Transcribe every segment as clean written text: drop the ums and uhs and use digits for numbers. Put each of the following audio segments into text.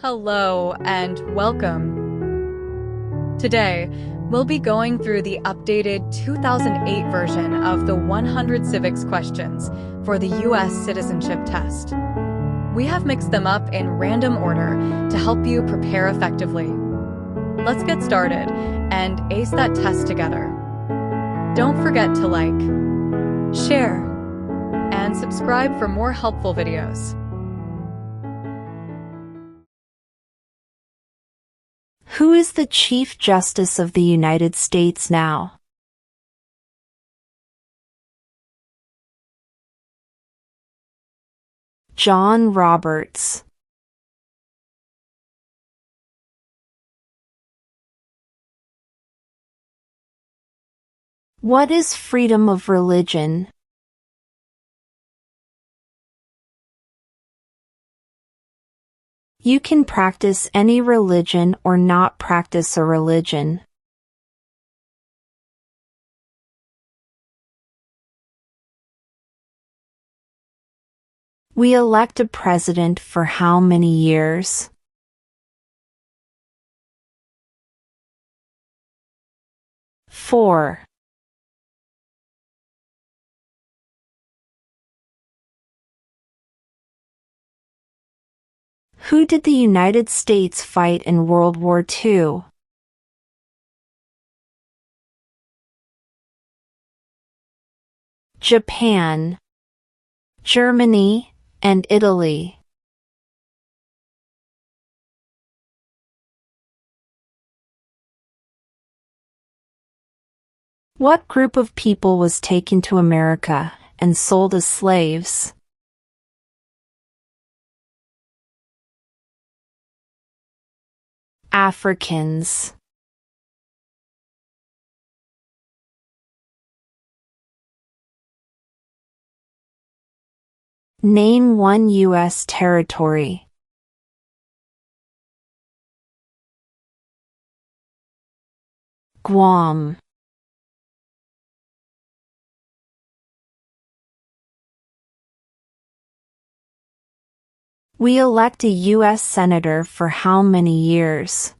Hello and welcome. Today, we'll be going through the updated 2008 version of the 100 Civics Questions for the U.S. Citizenship Test. We have mixed them up in random order to help you prepare effectively. Let's get started and ace that test together. Don't forget to like, share, and subscribe for more helpful videos. Who is the Chief Justice of the United States now? John Roberts. What is freedom of religion? You can practice any religion or not practice a religion. We elect a president for how many years? 4. Who did the United States fight in World War II? Japan, Germany, and Italy. What group of people was taken to America and sold as slaves? Africans. Name one U.S. territory. Guam. We elect a U.S. Senator for how many years?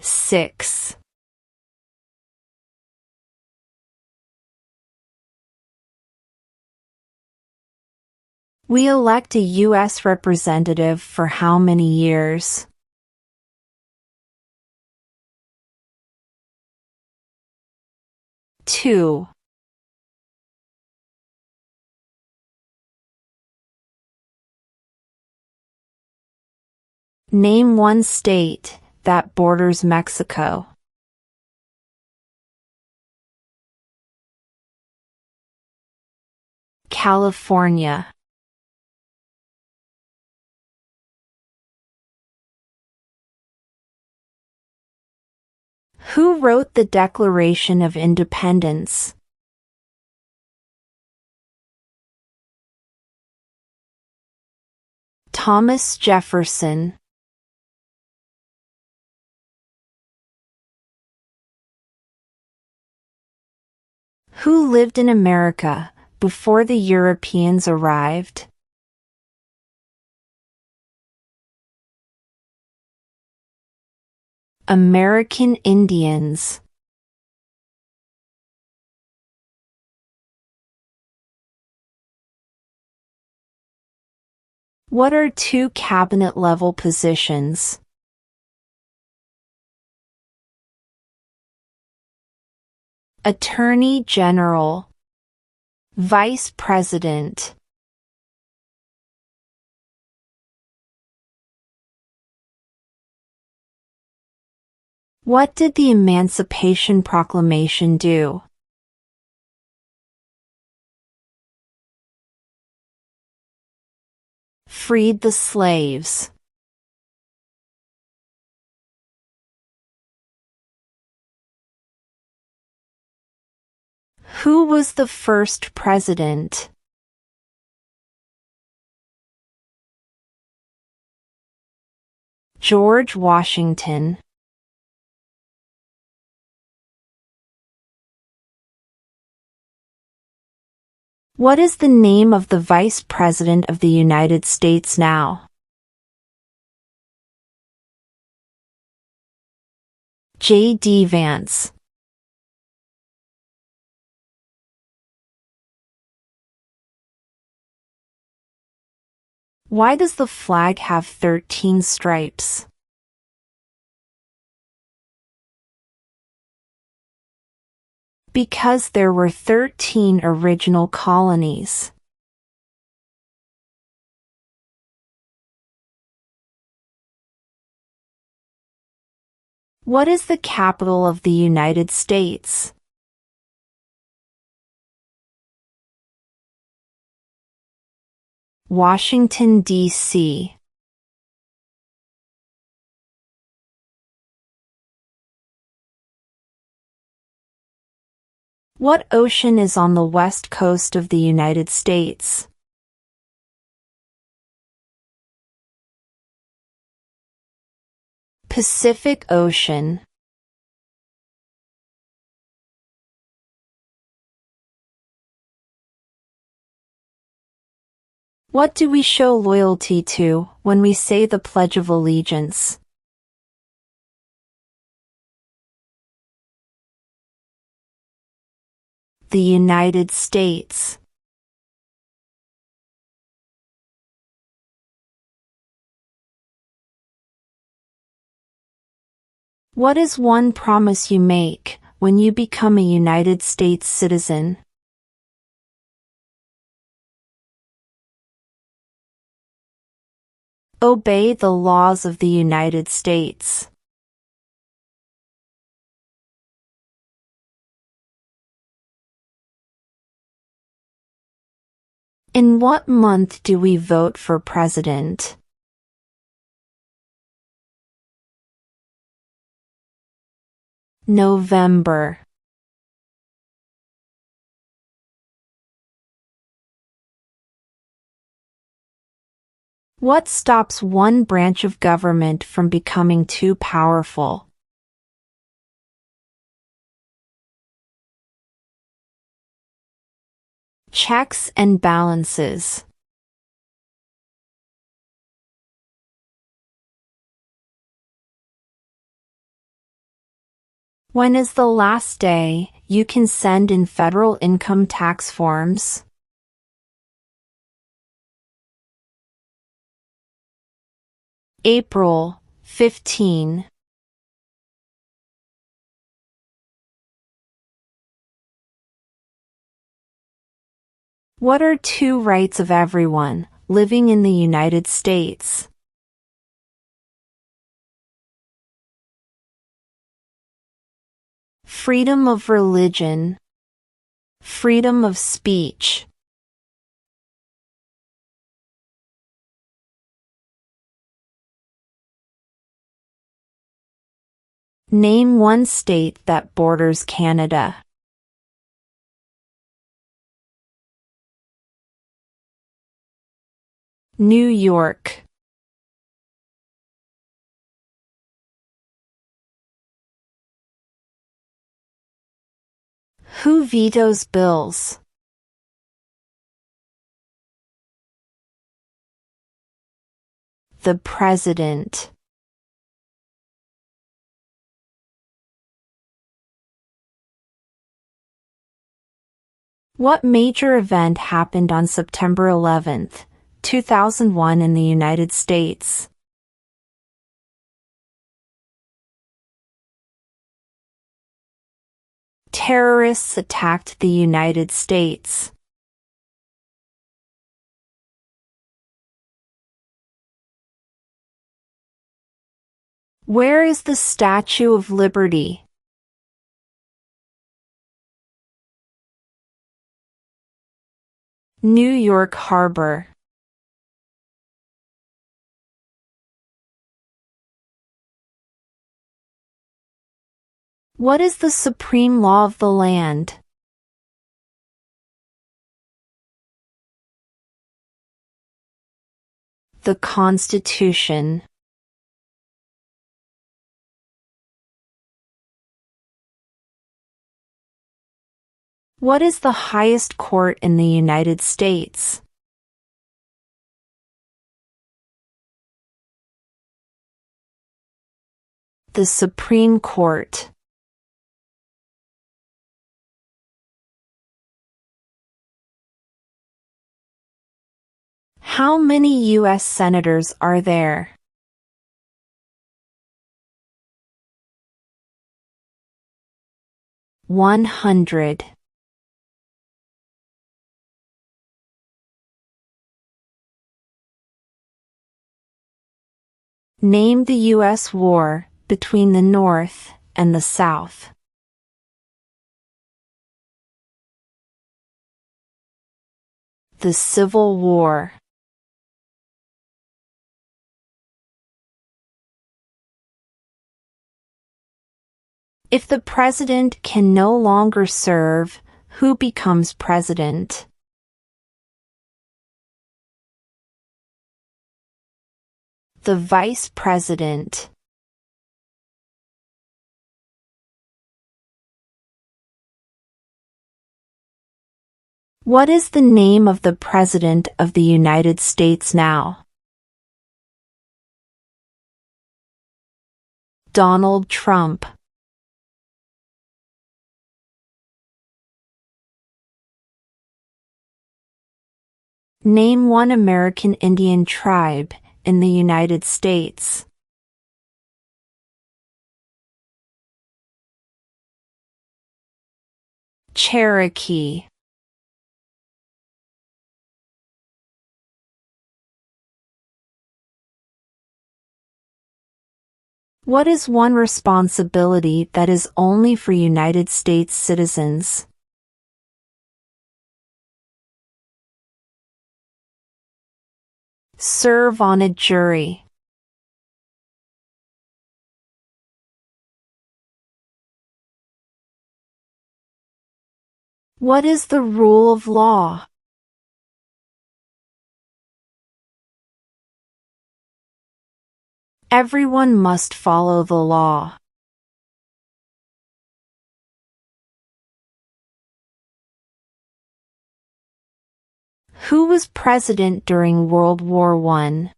6. We elect a U.S. representative for how many years? 2. Name one state that borders Mexico. California. Who wrote the Declaration of Independence? Thomas Jefferson. Who lived in America before the Europeans arrived? American Indians. What are two cabinet-level positions? Attorney General, Vice President. What did the Emancipation Proclamation do? Freed the slaves. Who was the first president? George Washington. What is the name of the Vice President of the United States now? J.D. Vance. Why does the flag have 13 stripes? Because there were 13 original colonies. What is the capital of the United States? Washington, D.C. What ocean is on the west coast of the United States? Pacific Ocean. What do we show loyalty to when we say the Pledge of Allegiance? The United States. What is one promise you make when you become a United States citizen? Obey the laws of the United States. In what month do we vote for president? November. What stops one branch of government from becoming too powerful? Checks and balances. When is the last day you can send in federal income tax forms? April 15. What are two rights of everyone living in the United States? Freedom of religion, freedom of speech. Name one state that borders Canada. New York. Who vetoes bills? The President. What major event happened on September 11, 2001 in the United States? Terrorists attacked the United States. Where is the Statue of Liberty? New York Harbor. What is the supreme law of the land? The Constitution. What is the highest court in the United States? The Supreme Court. How many U.S. senators are there? 100. Name the U.S. war between the North and the South. The Civil War. If the president can no longer serve, who becomes president? The vice president. What is the name of the President of the United States now? Donald Trump. Name one American Indian tribe in the United States. Cherokee. What is one responsibility that is only for United States citizens? Serve on a jury. What is the rule of law? Everyone must follow the law. Who was president during World War I?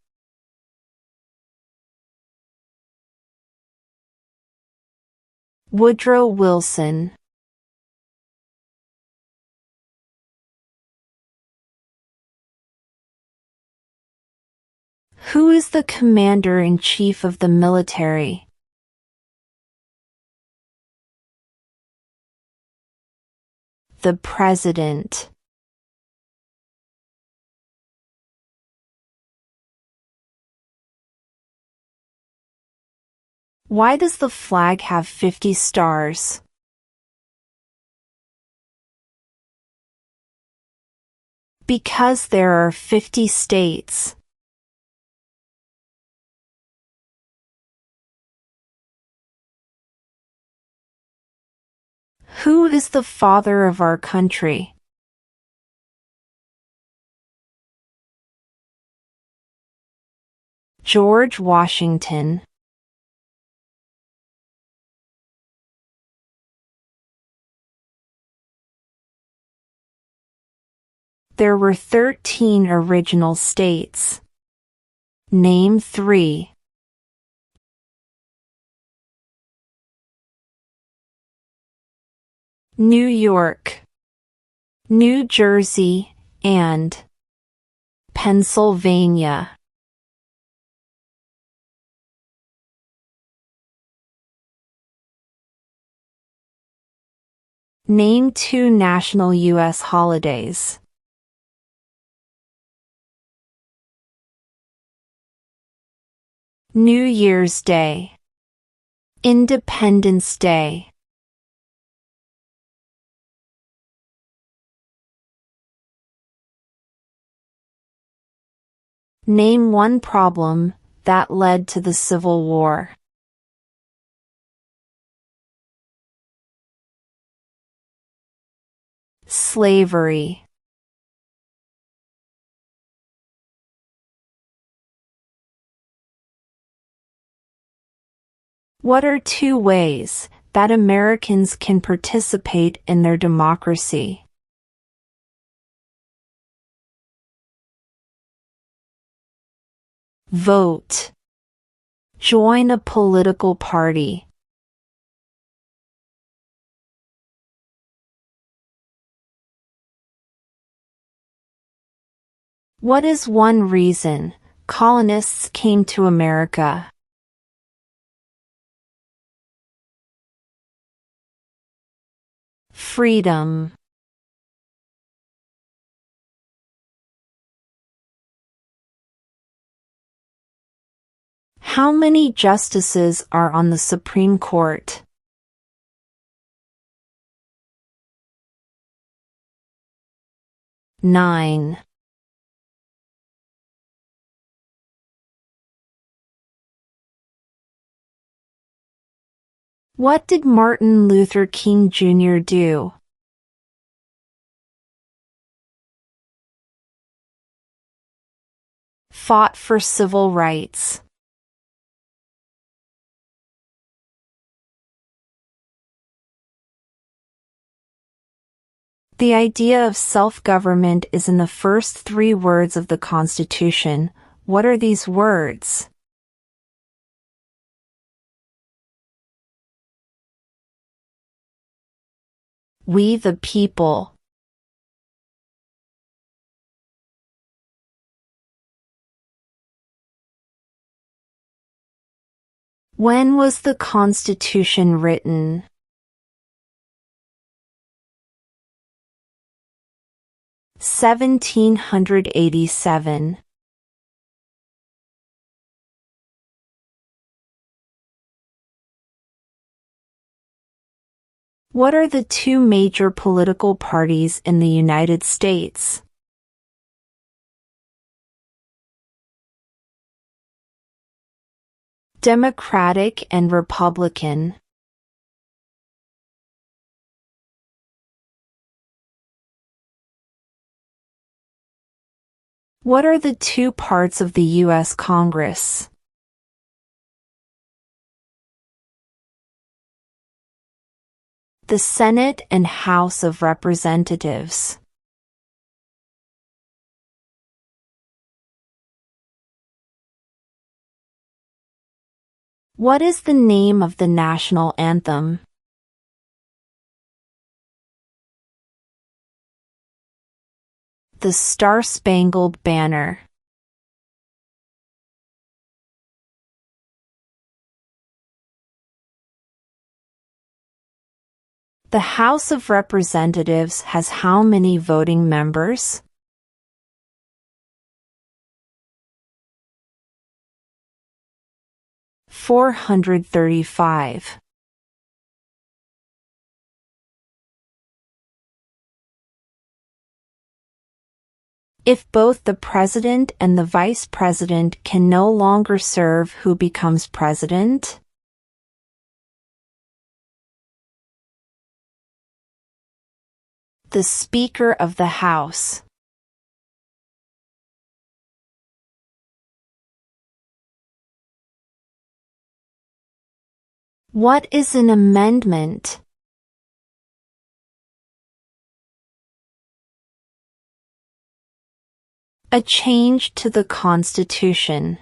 Woodrow Wilson. Who is the commander-in-chief of the military? The president. Why does the flag have 50 stars? Because there are 50 states. Who is the father of our country? George Washington. There were 13 original states. Name 3. New York, New Jersey, and Pennsylvania. Name 2 national U.S. holidays. New Year's Day, Independence Day. Name one problem that led to the Civil War. Slavery. What are 2 ways that Americans can participate in their democracy. Vote. Join a political party. What is one reason colonists came to America? Freedom. How many justices are on the Supreme Court? 9. What did Martin Luther King Jr. do? Fought for civil rights. The idea of self-government is in the first 3 words of the Constitution. What are these words? We the people. When was the Constitution written? 1787. What are the 2 major political parties in the United States? Democratic and Republican. What are the 2 parts of the U.S. Congress? The Senate and House of Representatives. What is the name of the national anthem? The Star-Spangled Banner. The House of Representatives has how many voting members? 435. If both the president and the vice president can no longer serve, who becomes president? The Speaker of the House. What is an amendment? A change to the Constitution.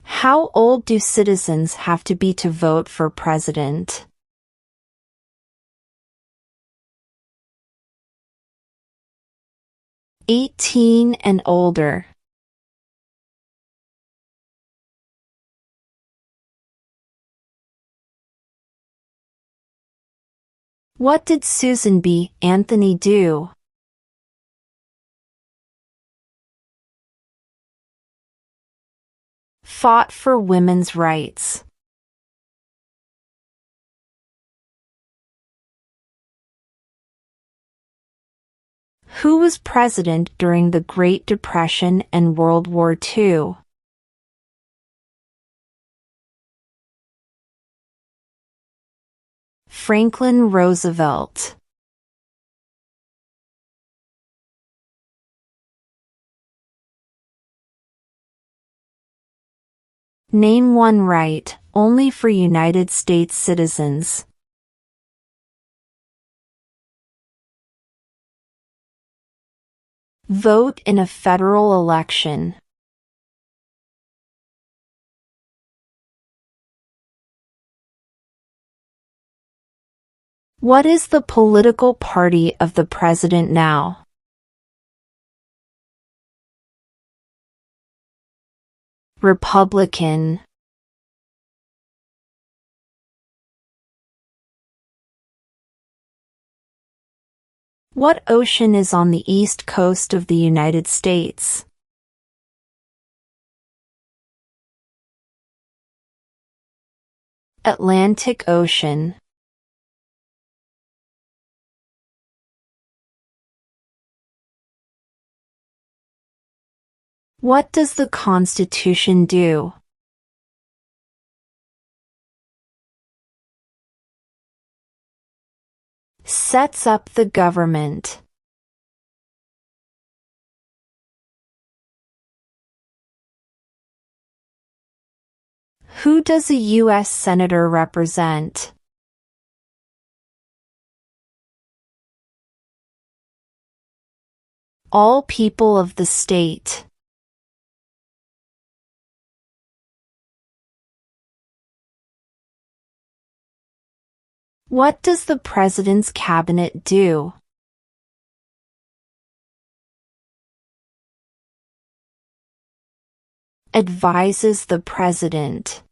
How old do citizens have to be to vote for president? 18 and older. What did Susan B. Anthony do? Fought for women's rights. Who was president during the Great Depression and World War II? Franklin Roosevelt. Name one right, only for United States citizens. Vote in a federal election. What is the political party of the president now? Republican. What ocean is on the east coast of the United States? Atlantic Ocean. What does the Constitution do? Sets up the government. Who does a U.S. Senator represent? All people of the state. What does the President's cabinet do? Advises the President.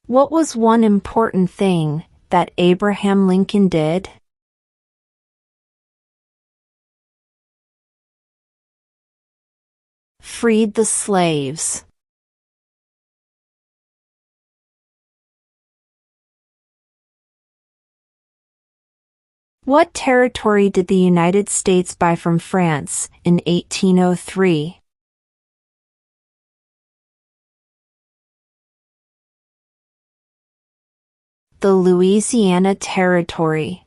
What was one important thing that Abraham Lincoln did? Freed the slaves. What territory did the United States buy from France in 1803? The Louisiana Territory.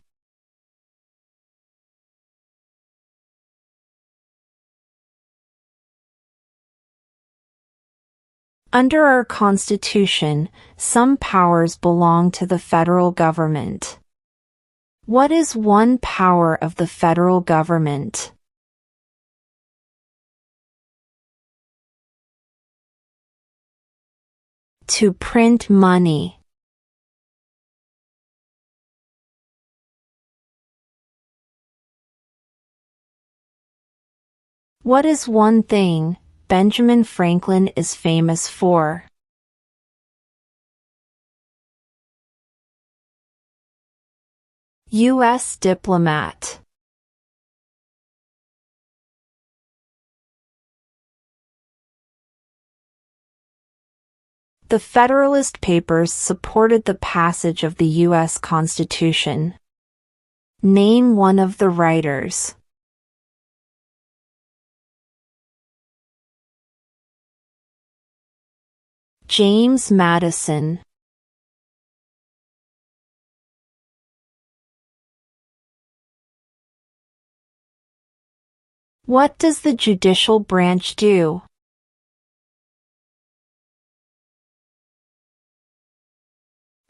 Under our Constitution, some powers belong to the federal government. What is one power of the federal government? To print money. What is one thing Benjamin Franklin is famous for? U.S. diplomat. The Federalist Papers supported the passage of the U.S. Constitution. Name one of the writers. James Madison. What does the judicial branch do?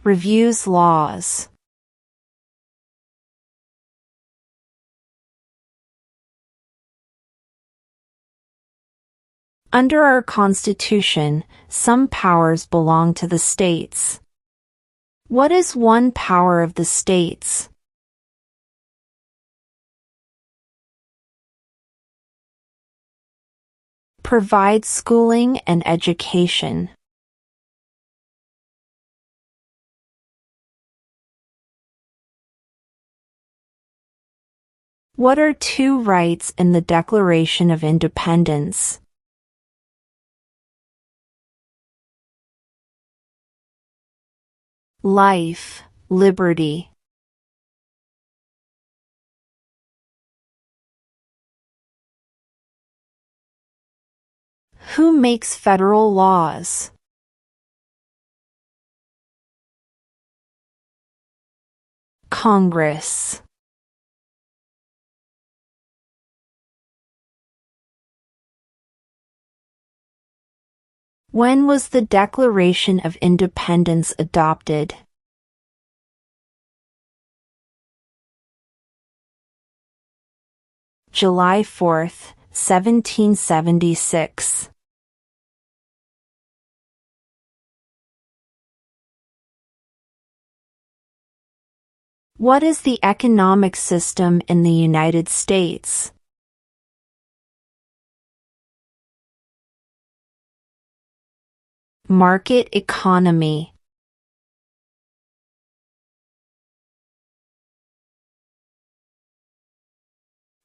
Reviews laws. Under our Constitution, some powers belong to the states. What is one power of the states? Provide schooling and education. What are two rights in the Declaration of Independence? Life, liberty. Who makes federal laws? Congress. When was the Declaration of Independence adopted? July 4th, 1776. What is the economic system in the United States? Market economy.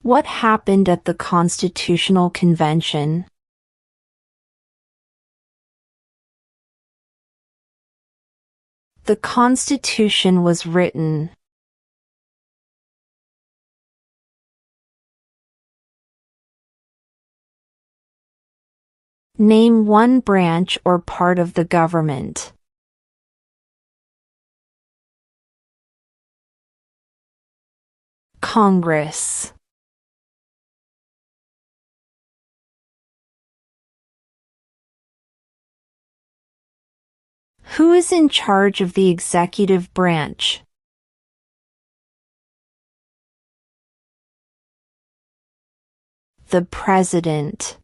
What happened at the Constitutional Convention? The Constitution was written. Name one branch or part of the government. Congress. Who is in charge of the executive branch? The President.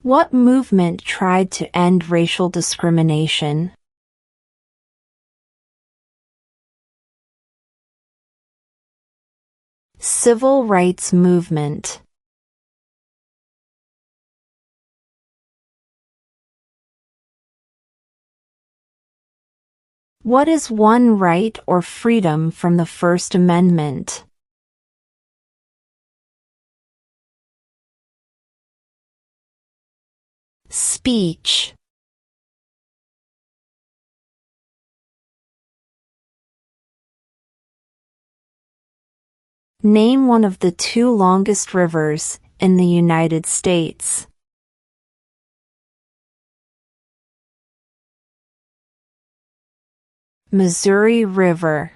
What movement tried to end racial discrimination? Civil rights movement. What is one right or freedom from the First Amendment? Speech. Name one of the two longest rivers in the United States. Missouri River.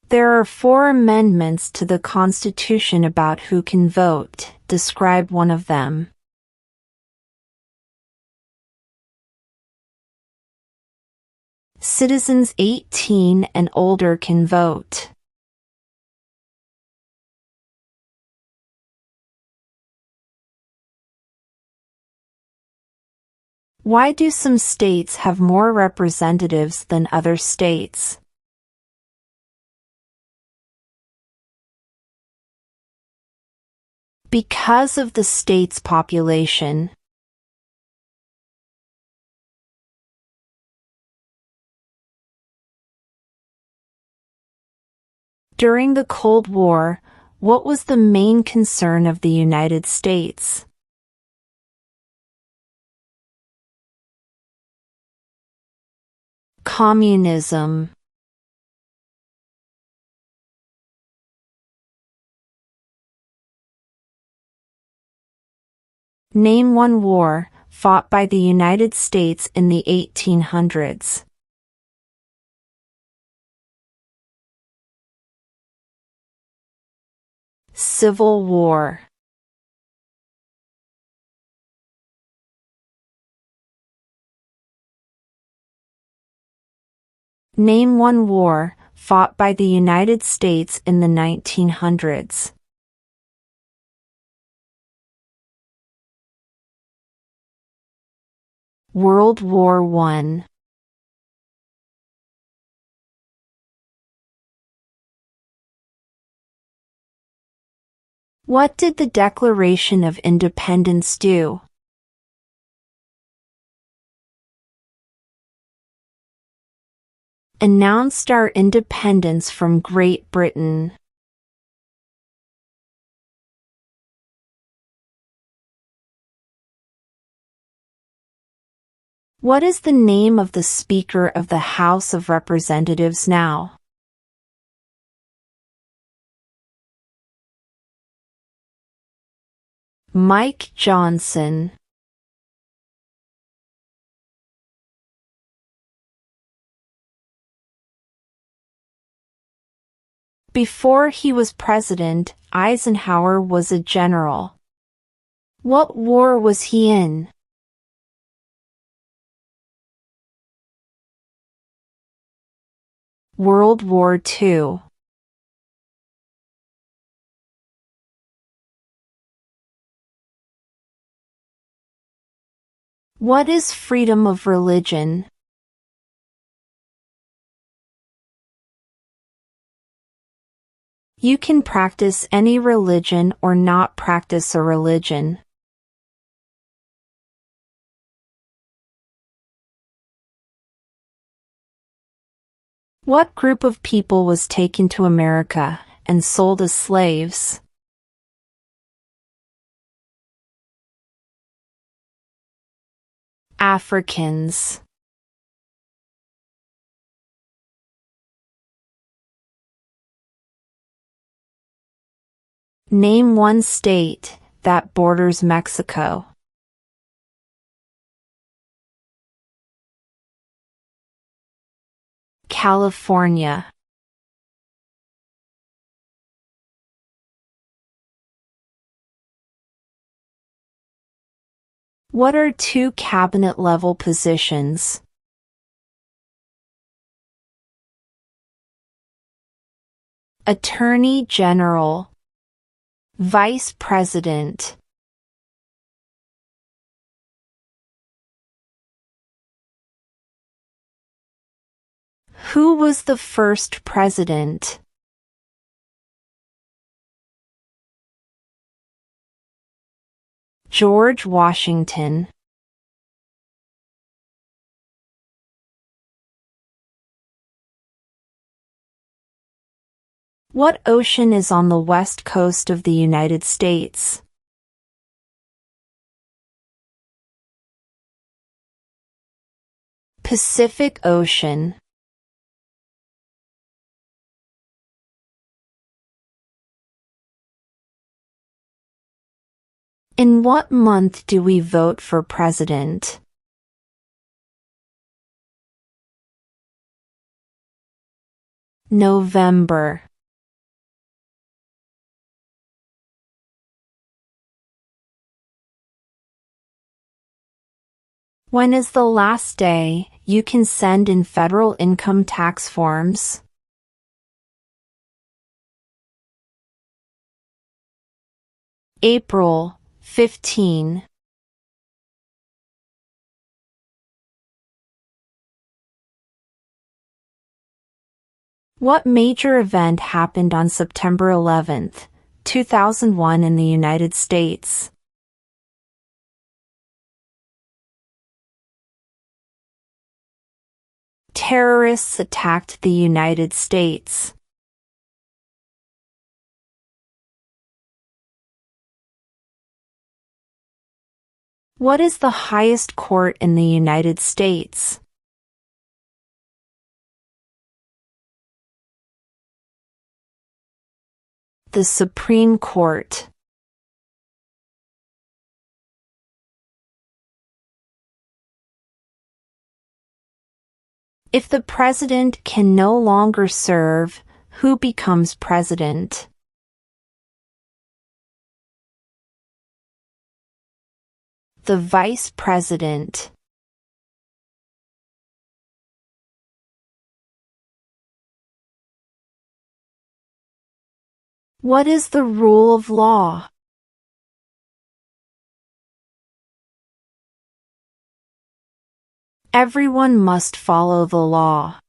There are 4 amendments to the Constitution about who can vote. Describe one of them. Citizens 18 and older can vote. Why do some states have more representatives than other states? Because of the state's population. During the Cold War, what was the main concern of the United States? Communism. Name one war fought by the United States in the 1800s. Civil War. Name one war fought by the United States in the 1900s. World War I. What did the Declaration of Independence do? Announced our independence from Great Britain. What is the name of the Speaker of the House of Representatives now? Mike Johnson. Before he was president, Eisenhower was a general. What war was he in? World War II. What is freedom of religion? You can practice any religion or not practice a religion. What group of people was taken to America and sold as slaves? Africans. Name one state that borders Mexico. California. What are two cabinet-level positions? Attorney General, Vice President. Who was the first president? George Washington. What ocean is on the west coast of the United States? Pacific Ocean. In what month do we vote for president? November. When is the last day you can send in federal income tax forms? April 15. What major event happened on September 11, 2001 in the United States? Terrorists attacked the United States. What is the highest court in the United States? The Supreme Court. If the president can no longer serve, who becomes president? The vice president. What is the rule of law? Everyone must follow the law.